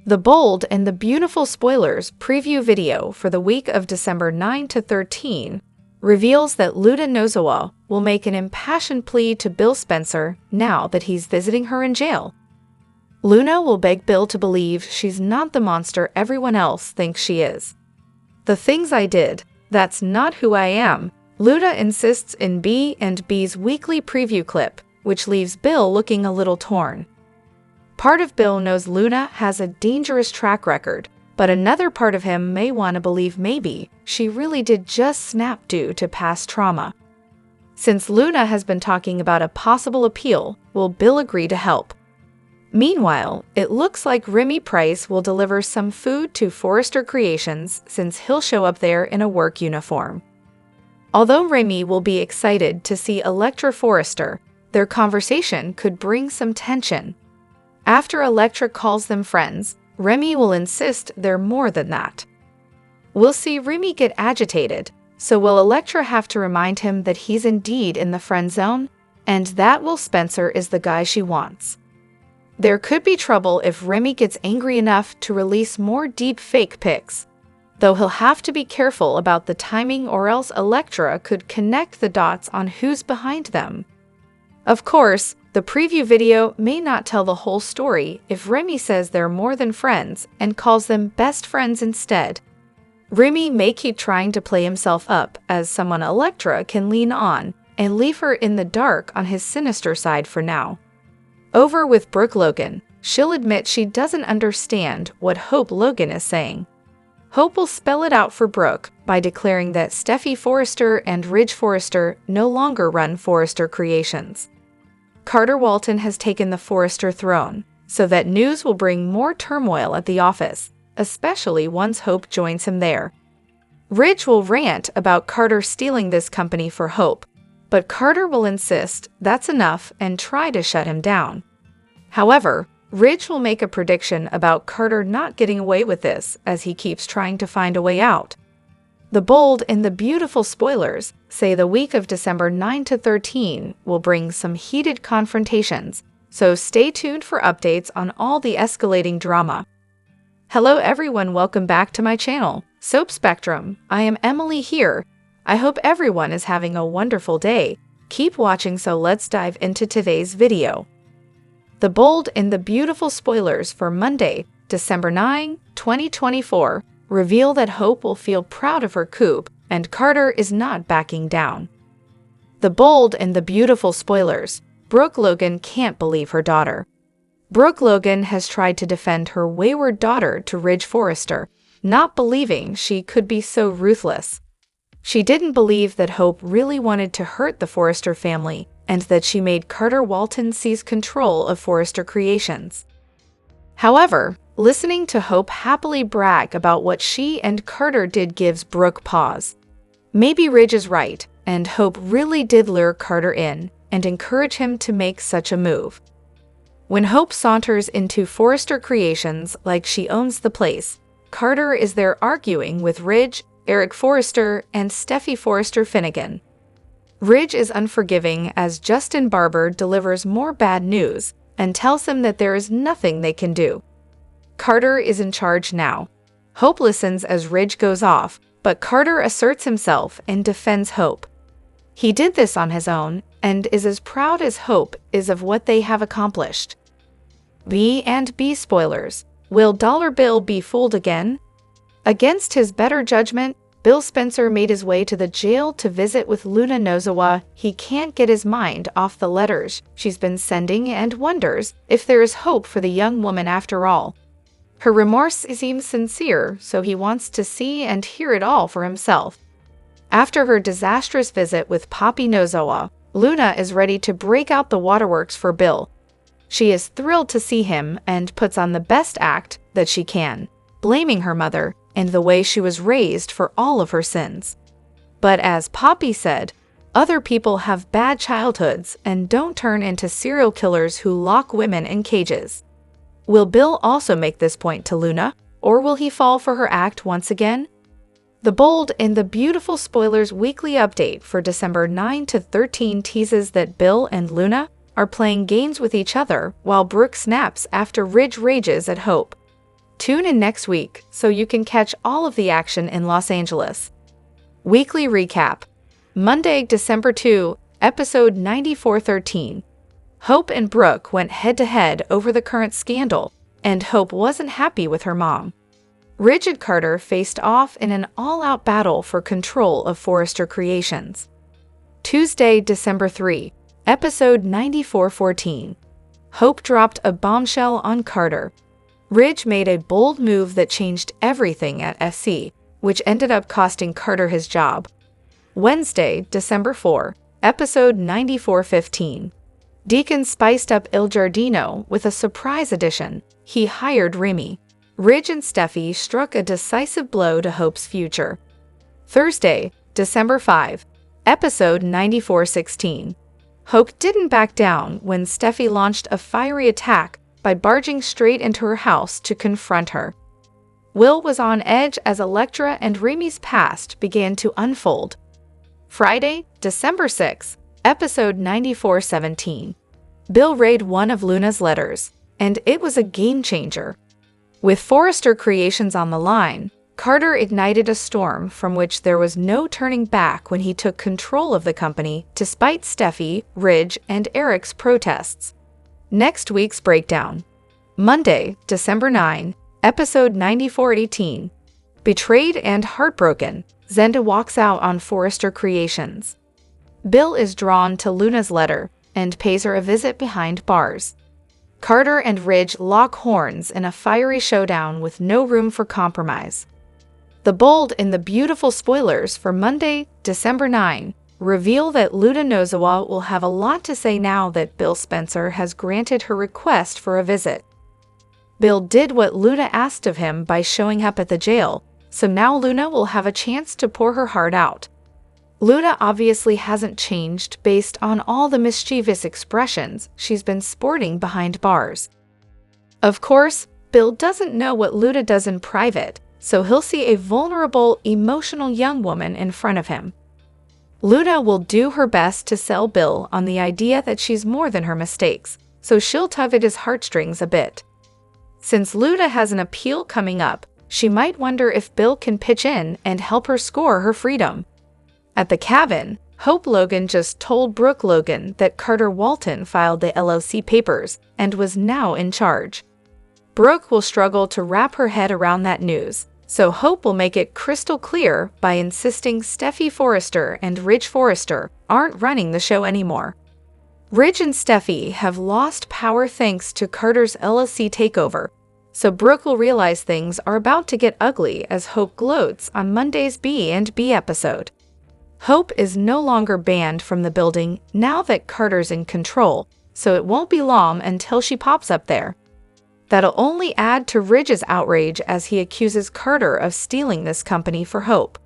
The Bold and the Beautiful Spoilers preview video for the week of December 9 to 13 reveals that Luna Nozawa will make an impassioned plea to Bill Spencer now that he's visiting her in jail. Luna will beg Bill to believe she's not the monster everyone else thinks she is. "The things I did, that's not who I am," Luna insists in B&B's weekly preview clip, which leaves Bill looking a little torn. Part of Bill knows Luna has a dangerous track record, but another part of him may want to believe maybe she really did just snap due to past trauma. Since Luna has been talking about a possible appeal, will Bill agree to help? Meanwhile, it looks like Remy Price will deliver some food to Forrester Creations since he'll show up there in a work uniform. Although Remy will be excited to see Elektra Forrester, their conversation could bring some tension. After Elektra calls them friends, Remy will insist they're more than that. We'll see Remy get agitated, so will Elektra have to remind him that he's indeed in the friend zone, and that Will Spencer is the guy she wants. There could be trouble if Remy gets angry enough to release more deep fake pics, though he'll have to be careful about the timing or else Elektra could connect the dots on who's behind them. Of course, the preview video may not tell the whole story if Remy says they're more than friends and calls them best friends instead. Remy may keep trying to play himself up as someone Elektra can lean on and leave her in the dark on his sinister side for now. Over with Brooke Logan, she'll admit she doesn't understand what Hope Logan is saying. Hope will spell it out for Brooke by declaring that Steffy Forrester and Ridge Forrester no longer run Forrester Creations. Carter Walton has taken the Forrester throne, so that news will bring more turmoil at the office, especially once Hope joins him there. Ridge will rant about Carter stealing this company for Hope, but Carter will insist that's enough and try to shut him down. However, Ridge will make a prediction about Carter not getting away with this as he keeps trying to find a way out. The Bold and the Beautiful Spoilers say the week of December 9 to 13 will bring some heated confrontations, so stay tuned for updates on all the escalating drama. Hello everyone, welcome back to my channel, Soap Spectrum. I am Emily here. I hope everyone is having a wonderful day. Keep watching, so let's dive into today's video. The Bold and the Beautiful Spoilers for Monday, December 9, 2024 reveal that Hope will feel proud of her coup and Carter is not backing down. The Bold and the Beautiful Spoilers. Brooke Logan can't believe her daughter. Brooke Logan has tried to defend her wayward daughter to Ridge Forrester, not believing she could be so ruthless. She didn't believe that Hope really wanted to hurt the Forrester family and that she made Carter Walton seize control of Forrester Creations. However, listening to Hope happily brag about what she and Carter did gives Brooke pause. Maybe Ridge is right, and Hope really did lure Carter in and encourage him to make such a move. When Hope saunters into Forrester Creations like she owns the place, Carter is there arguing with Ridge, Eric Forrester, and Steffy Forrester Finnegan. Ridge is unforgiving as Justin Barber delivers more bad news and tells them that there is nothing they can do. Carter is in charge now. Hope listens as Ridge goes off, but Carter asserts himself and defends Hope. He did this on his own and is as proud as Hope is of what they have accomplished. B&B Spoilers. Will Dollar Bill be fooled again? Against his better judgment, Bill Spencer made his way to the jail to visit with Luna Nozawa. He can't get his mind off the letters she's been sending and wonders if there is hope for the young woman after all. Her remorse seems sincere, so he wants to see and hear it all for himself. After her disastrous visit with Poppy Nozawa, Luna is ready to break out the waterworks for Bill. She is thrilled to see him and puts on the best act that she can, blaming her mother and the way she was raised for all of her sins. But as Poppy said, other people have bad childhoods and don't turn into serial killers who lock women in cages. Will Bill also make this point to Luna, or will he fall for her act once again? The Bold and the Beautiful Spoilers weekly update for December 9 to 13 teases that Bill and Luna are playing games with each other while Brooke snaps after Ridge rages at Hope. Tune in next week so you can catch all of the action in Los Angeles. Weekly Recap. Monday, December 2, Episode 9413. Hope and Brooke went head-to-head over the current scandal, and Hope wasn't happy with her mom. Ridge and Carter faced off in an all-out battle for control of Forrester Creations. Tuesday, December 3, Episode 9414. Hope dropped a bombshell on Carter. Ridge made a bold move that changed everything at FC, which ended up costing Carter his job. Wednesday, December 4, Episode 9415. Deacon spiced up Il Giardino with a surprise addition. He hired Remy. Ridge and Steffi struck a decisive blow to Hope's future. Thursday, December 5, Episode 9416. Hope didn't back down when Steffi launched a fiery attack by barging straight into her house to confront her. Will was on edge as Electra and Remy's past began to unfold. Friday, December 6, Episode 9417. Bill read one of Luna's letters, and it was a game-changer. With Forrester Creations on the line, Carter ignited a storm from which there was no turning back when he took control of the company despite Steffi, Ridge, and Eric's protests. Next week's breakdown. Monday, December 9, Episode 9418. Betrayed and heartbroken, Zenda walks out on Forrester Creations. Bill is drawn to Luna's letter and pays her a visit behind bars. Carter and Ridge lock horns in a fiery showdown with no room for compromise. The bold and the beautiful spoilers for Monday, December 9, reveal that Luna Nozawa will have a lot to say now that Bill Spencer has granted her request for a visit. Bill did what Luna asked of him by showing up at the jail, so now Luna will have a chance to pour her heart out. Luna obviously hasn't changed based on all the mischievous expressions she's been sporting behind bars. Of course, Bill doesn't know what Luna does in private, so he'll see a vulnerable, emotional young woman in front of him. Luna will do her best to sell Bill on the idea that she's more than her mistakes, so she'll tug at his heartstrings a bit. Since Luna has an appeal coming up, she might wonder if Bill can pitch in and help her score her freedom. At the cabin, Hope Logan just told Brooke Logan that Carter Walton filed the LLC papers and was now in charge. Brooke will struggle to wrap her head around that news, so Hope will make it crystal clear by insisting Steffi Forrester and Ridge Forrester aren't running the show anymore. Ridge and Steffi have lost power thanks to Carter's LLC takeover, so Brooke will realize things are about to get ugly as Hope gloats on Monday's B&B episode. Hope is no longer banned from the building now that Carter's in control, so it won't be long until she pops up there. That'll only add to Ridge's outrage as he accuses Carter of stealing this company for Hope.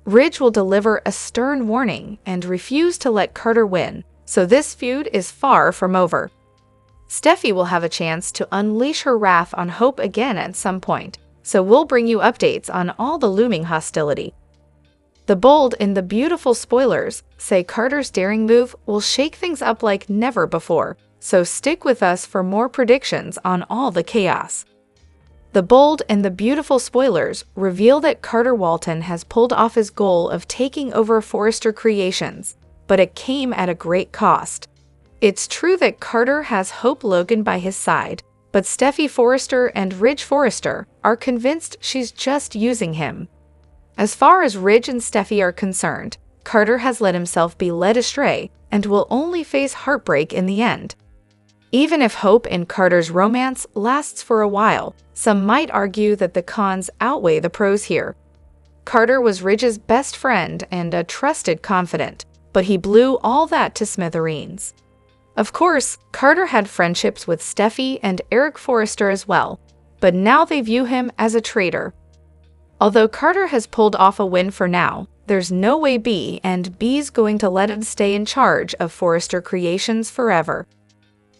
Ridge will deliver a stern warning and refuse to let Carter win, so this feud is far from over. Steffi will have a chance to unleash her wrath on Hope again at some point, so we'll bring you updates on all the looming hostility. The bold and the beautiful spoilers say Carter's daring move will shake things up like never before, so stick with us for more predictions on all the chaos. The bold and the beautiful spoilers reveal that Carter Walton has pulled off his goal of taking over Forrester Creations, but it came at a great cost. It's true that Carter has Hope Logan by his side, but Steffi Forrester and Ridge Forrester are convinced she's just using him. As far as Ridge and Steffi are concerned, Carter has let himself be led astray and will only face heartbreak in the end. Even if Hope and Carter's romance lasts for a while, some might argue that the cons outweigh the pros here. Carter was Ridge's best friend and a trusted confidant, but he blew all that to smithereens. Of course, Carter had friendships with Steffi and Eric Forrester as well, but now they view him as a traitor. Although Carter has pulled off a win for now, there's no way B&B's going to let him stay in charge of Forrester Creations forever.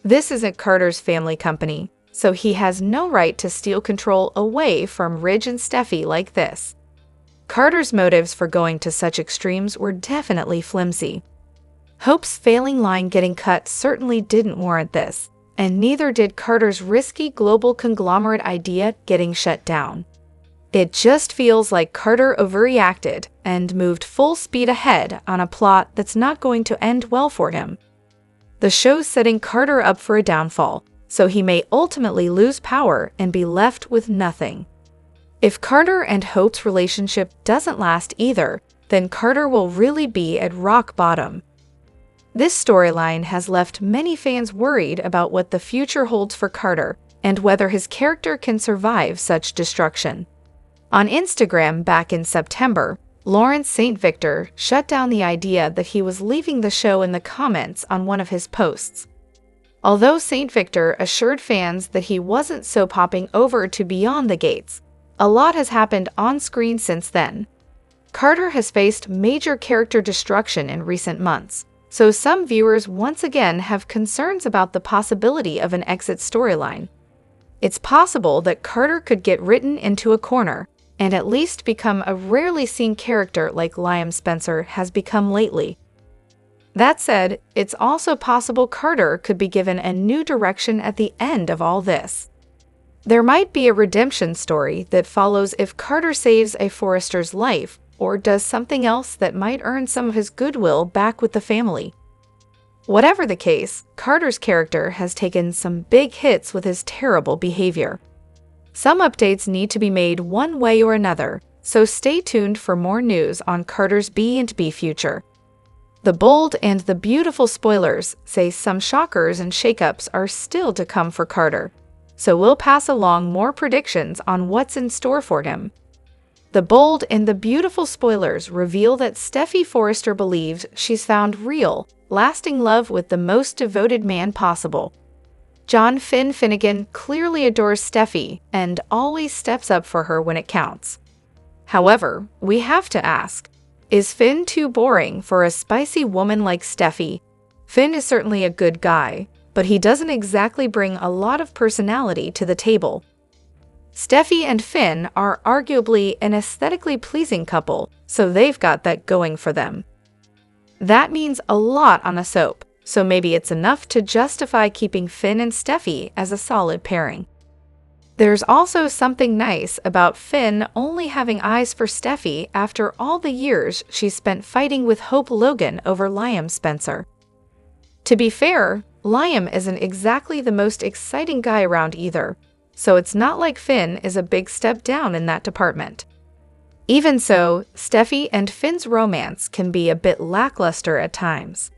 This isn't Carter's family company, so he has no right to steal control away from Ridge and Steffi like this. Carter's motives for going to such extremes were definitely flimsy. Hope's failing line getting cut certainly didn't warrant this, and neither did Carter's risky global conglomerate idea getting shut down. It just feels like Carter overreacted and moved full speed ahead on a plot that's not going to end well for him. The show's setting Carter up for a downfall, so he may ultimately lose power and be left with nothing. If Carter and Hope's relationship doesn't last either, then Carter will really be at rock bottom. This storyline has left many fans worried about what the future holds for Carter and whether his character can survive such destruction. On Instagram back in September, Lawrence St. Victor shut down the idea that he was leaving the show in the comments on one of his posts. Although St. Victor assured fans that he wasn't so popping over to Beyond the Gates, a lot has happened on screen since then. Carter has faced major character destruction in recent months, so some viewers once again have concerns about the possibility of an exit storyline. It's possible that Carter could get written into a corner and at least become a rarely seen character like Liam Spencer has become lately. That said, it's also possible Carter could be given a new direction at the end of all this. There might be a redemption story that follows if Carter saves a Forrester's life or does something else that might earn some of his goodwill back with the family. Whatever the case, Carter's character has taken some big hits with his terrible behavior. Some updates need to be made one way or another, so stay tuned for more news on Carter's B&B future. The bold and the beautiful spoilers say some shockers and shakeups are still to come for Carter, so we'll pass along more predictions on what's in store for him. The bold and the beautiful spoilers reveal that Steffy Forrester believes she's found real, lasting love with the most devoted man possible. John Finn Finnegan clearly adores Steffy and always steps up for her when it counts. However, we have to ask, is Finn too boring for a spicy woman like Steffy? Finn is certainly a good guy, but he doesn't exactly bring a lot of personality to the table. Steffy and Finn are arguably an aesthetically pleasing couple, so they've got that going for them. That means a lot on a soap, so maybe it's enough to justify keeping Finn and Steffy as a solid pairing. There's also something nice about Finn only having eyes for Steffy after all the years she spent fighting with Hope Logan over Liam Spencer. To be fair, Liam isn't exactly the most exciting guy around either, so it's not like Finn is a big step down in that department. Even so, Steffy and Finn's romance can be a bit lackluster at times.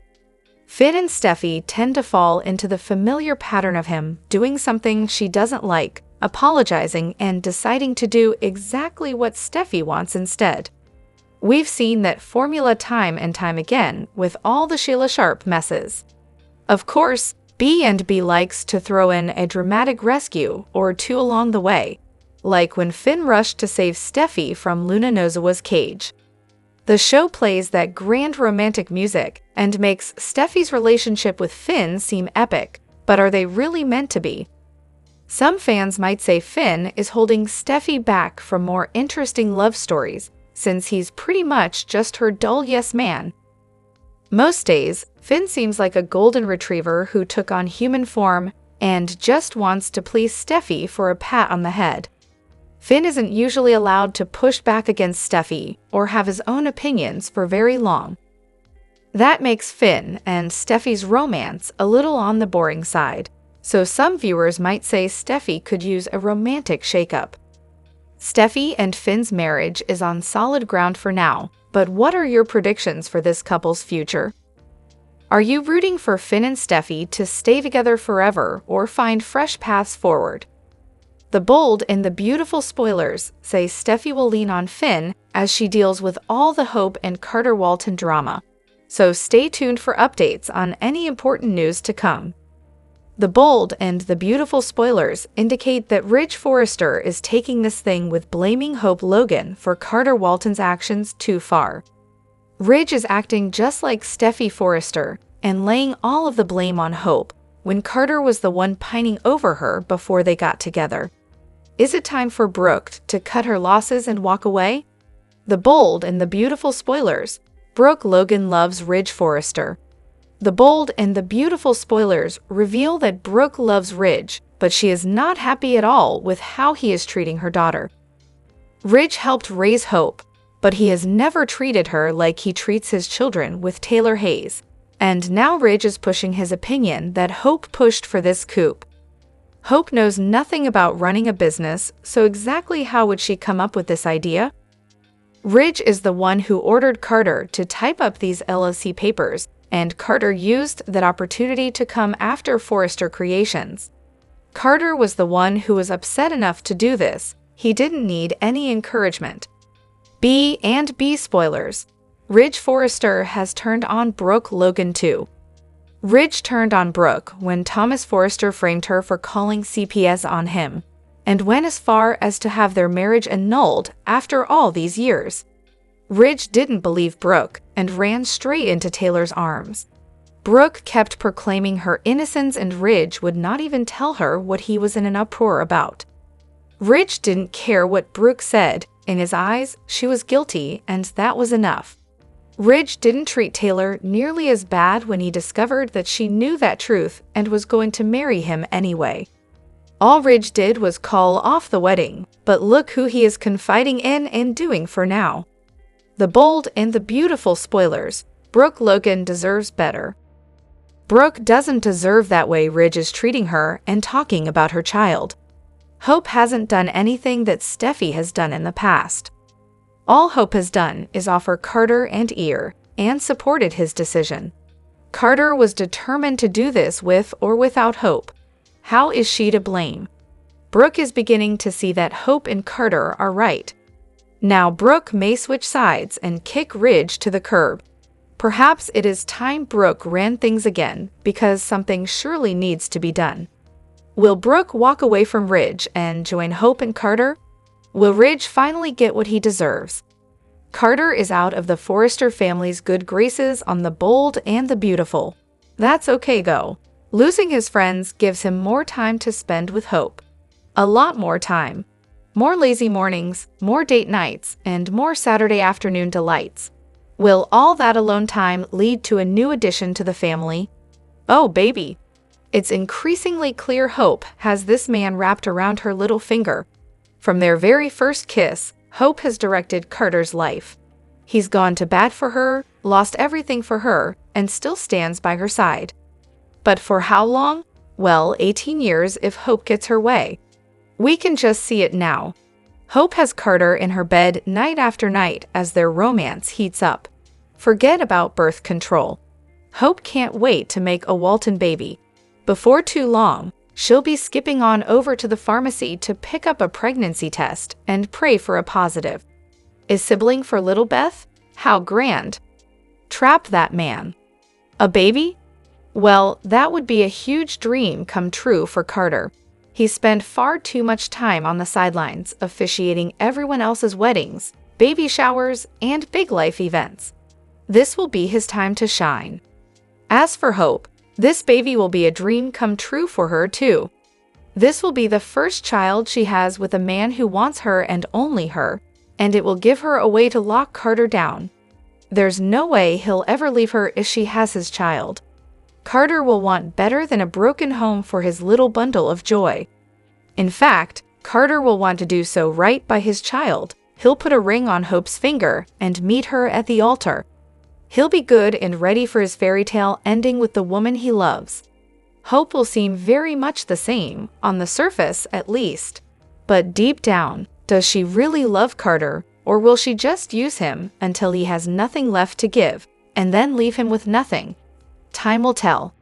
Finn and Steffy tend to fall into the familiar pattern of him doing something she doesn't like, apologizing, and deciding to do exactly what Steffy wants instead. We've seen that formula time and time again with all the Sheila Sharp messes. Of course, B&B likes to throw in a dramatic rescue or two along the way, like when Finn rushed to save Steffy from Luna Nozawa's cage. The show plays that grand romantic music and makes Steffy's relationship with Finn seem epic, but are they really meant to be? Some fans might say Finn is holding Steffy back from more interesting love stories, since he's pretty much just her dull yes man. Most days, Finn seems like a golden retriever who took on human form and just wants to please Steffy for a pat on the head. Finn isn't usually allowed to push back against Steffy or have his own opinions for very long. That makes Finn and Steffy's romance a little on the boring side, so some viewers might say Steffy could use a romantic shakeup. Steffy and Finn's marriage is on solid ground for now, but what are your predictions for this couple's future? Are you rooting for Finn and Steffy to stay together forever or find fresh paths forward? The bold and the beautiful spoilers say Steffy will lean on Finn as she deals with all the Hope and Carter Walton drama, so stay tuned for updates on any important news to come. The bold and the beautiful spoilers indicate that Ridge Forrester is taking this thing with blaming Hope Logan for Carter Walton's actions too far. Ridge is acting just like Steffy Forrester and laying all of the blame on Hope, when Carter was the one pining over her before they got together. Is it time for Brooke to cut her losses and walk away? The bold and the beautiful spoilers. Brooke Logan loves Ridge Forrester. The bold and the beautiful spoilers reveal that Brooke loves Ridge, but she is not happy at all with how he is treating her daughter. Ridge helped raise Hope, but he has never treated her like he treats his children with Taylor Hayes. And now Ridge is pushing his opinion that Hope pushed for this coup. Hope knows nothing about running a business, so exactly how would she come up with this idea? Ridge is the one who ordered Carter to type up these LLC papers, and Carter used that opportunity to come after Forrester Creations. Carter was the one who was upset enough to do this. He didn't need any encouragement. B and B spoilers. Ridge Forrester has turned on Brooke Logan too. Ridge turned on Brooke when Thomas Forrester framed her for calling CPS on him, and went as far as to have their marriage annulled after all these years. Ridge didn't believe Brooke and ran straight into Taylor's arms. Brooke kept proclaiming her innocence and Ridge would not even tell her what he was in an uproar about. Ridge didn't care what Brooke said. In his eyes, she was guilty, and that was enough. Ridge didn't treat Taylor nearly as bad when he discovered that she knew that truth and was going to marry him anyway. All Ridge did was call off the wedding, but look who he is confiding in and doing for now. The bold and the beautiful spoilers. Brooke Logan deserves better. Brooke doesn't deserve that way Ridge is treating her and talking about her child. Hope hasn't done anything that Steffi has done in the past. All Hope has done is offer Carter an ear and supported his decision. Carter was determined to do this with or without Hope. How is she to blame? Brooke is beginning to see that Hope and Carter are right. Now Brooke may switch sides and kick Ridge to the curb. Perhaps it is time Brooke ran things again because something surely needs to be done. Will Brooke walk away from Ridge and join Hope and Carter? Will Ridge finally get what he deserves? Carter is out of the Forrester family's good graces on the bold and the beautiful. That's okay go. Losing his friends gives him more time to spend with Hope. A lot more time. More lazy mornings, more date nights, and more Saturday afternoon delights. Will all that alone time lead to a new addition to the family? Oh, baby. It's increasingly clear Hope has this man wrapped around her little finger. From their very first kiss, Hope has directed Carter's life. He's gone to bat for her, lost everything for her, and still stands by her side. But for how long? Well, 18 years if Hope gets her way. We can just see it now. Hope has Carter in her bed night after night as their romance heats up. Forget about birth control. Hope can't wait to make a Walton baby. Before too long, she'll be skipping on over to the pharmacy to pick up a pregnancy test and pray for a positive. Is sibling for little Beth? How grand. Trap that man. A baby? Well, that would be a huge dream come true for Carter. He spent far too much time on the sidelines officiating everyone else's weddings, baby showers, and big life events. This will be his time to shine. As for Hope, this baby will be a dream come true for her too. This will be the first child she has with a man who wants her and only her, and it will give her a way to lock Carter down. There's no way he'll ever leave her if she has his child. Carter will want better than a broken home for his little bundle of joy. In fact, Carter will want to do so right by his child. He'll put a ring on Hope's finger and meet her at the altar. He'll be good and ready for his fairy tale ending with the woman he loves. Hope will seem very much the same, on the surface at least. But deep down, does she really love Carter, or will she just use him until he has nothing left to give, and then leave him with nothing? Time will tell.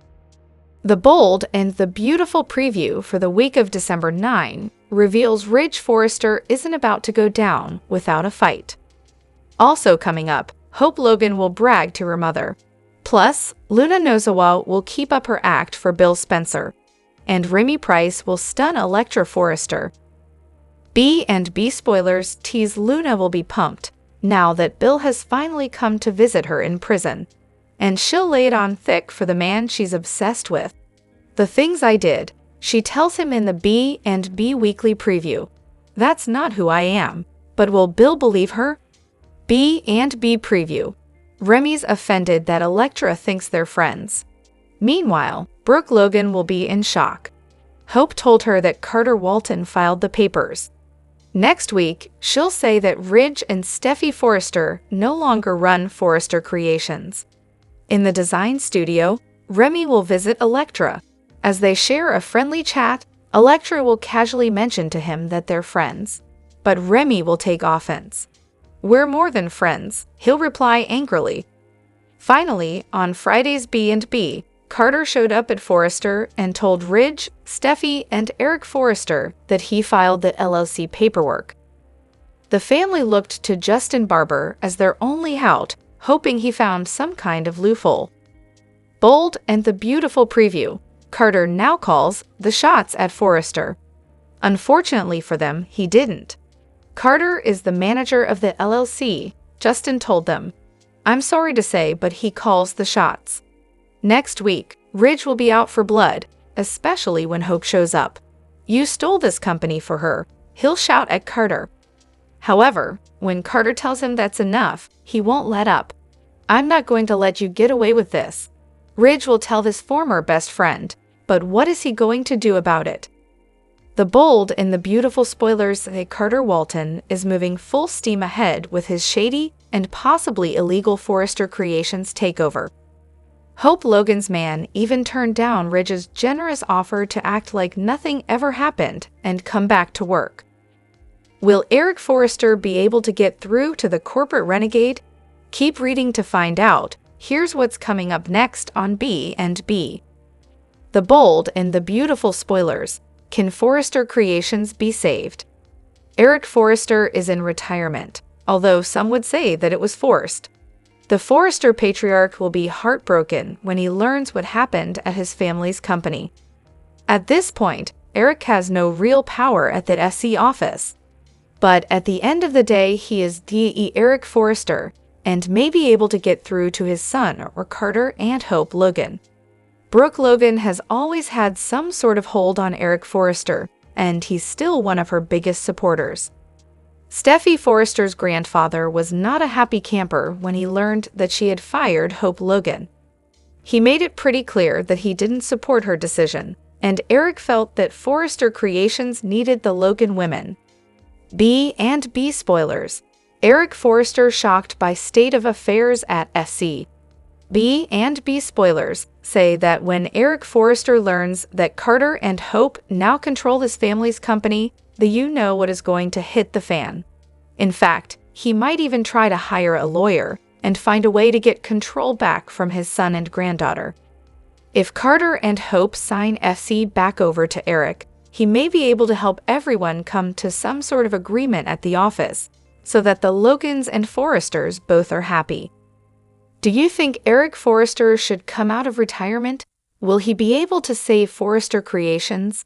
The bold and the beautiful preview for the week of December 9 reveals Ridge Forrester isn't about to go down without a fight. Also coming up, Hope Logan will brag to her mother. Plus, Luna Nozawa will keep up her act for Bill Spencer. And Remy Price will stun Electra Forrester. B and B spoilers tease Luna will be pumped, now that Bill has finally come to visit her in prison. And she'll lay it on thick for the man she's obsessed with. The things I did, she tells him in the B and B weekly preview. That's not who I am. But will Bill believe her? B and B preview. Remy's offended that Electra thinks they're friends. Meanwhile, Brooke Logan will be in shock. Hope told her that Carter Walton filed the papers. Next week, she'll say that Ridge and Steffy Forrester no longer run Forrester Creations. In the design studio, Remy will visit Elektra. As they share a friendly chat, Elektra will casually mention to him that they're friends. But Remy will take offense. "We're more than friends," he'll reply angrily. Finally, on Friday's B&B, Carter showed up at Forrester and told Ridge, Steffy, and Eric Forrester that he filed the LLC paperwork. The family looked to Justin Barber as their only out, hoping he found some kind of loophole. Bold and the beautiful preview, Carter now calls the shots at Forrester. Unfortunately for them, he didn't. Carter is the manager of the LLC, Justin told them. "I'm sorry to say, but he calls the shots." Next week, Ridge will be out for blood, especially when Hope shows up. "You stole this company for her," he'll shout at Carter. However, when Carter tells him that's enough, he won't let up. "I'm not going to let you get away with this." Ridge will tell his former best friend, but what is he going to do about it? The bold and the beautiful spoilers say Carter Walton is moving full steam ahead with his shady and possibly illegal Forrester Creations takeover. Hope Logan's man even turned down Ridge's generous offer to act like nothing ever happened and come back to work. Will Eric Forrester be able to get through to the corporate renegade? Keep reading to find out. Here's what's coming up next on B&B. The bold and the beautiful spoilers. Can Forrester Creations be saved? Eric Forrester is in retirement, although some would say that it was forced. The Forrester patriarch will be heartbroken when he learns what happened at his family's company. At this point, Eric has no real power at the SC office. But at the end of the day, he is the Eric Forrester and may be able to get through to his son or Carter and Hope Logan. Brooke Logan has always had some sort of hold on Eric Forrester, and he's still one of her biggest supporters. Steffy Forrester's grandfather was not a happy camper when he learned that she had fired Hope Logan. He made it pretty clear that he didn't support her decision, and Eric felt that Forrester Creations needed the Logan women. B&B spoilers. Eric Forrester shocked by state of affairs at SC. B&B spoilers say that when Eric Forrester learns that Carter and Hope now control his family's company, you know what is going to hit the fan. In fact, he might even try to hire a lawyer and find a way to get control back from his son and granddaughter. If Carter and Hope sign SC back over to Eric, he may be able to help everyone come to some sort of agreement at the office, so that the Logans and Forresters both are happy. Do you think Eric Forrester should come out of retirement? Will he be able to save Forrester Creations?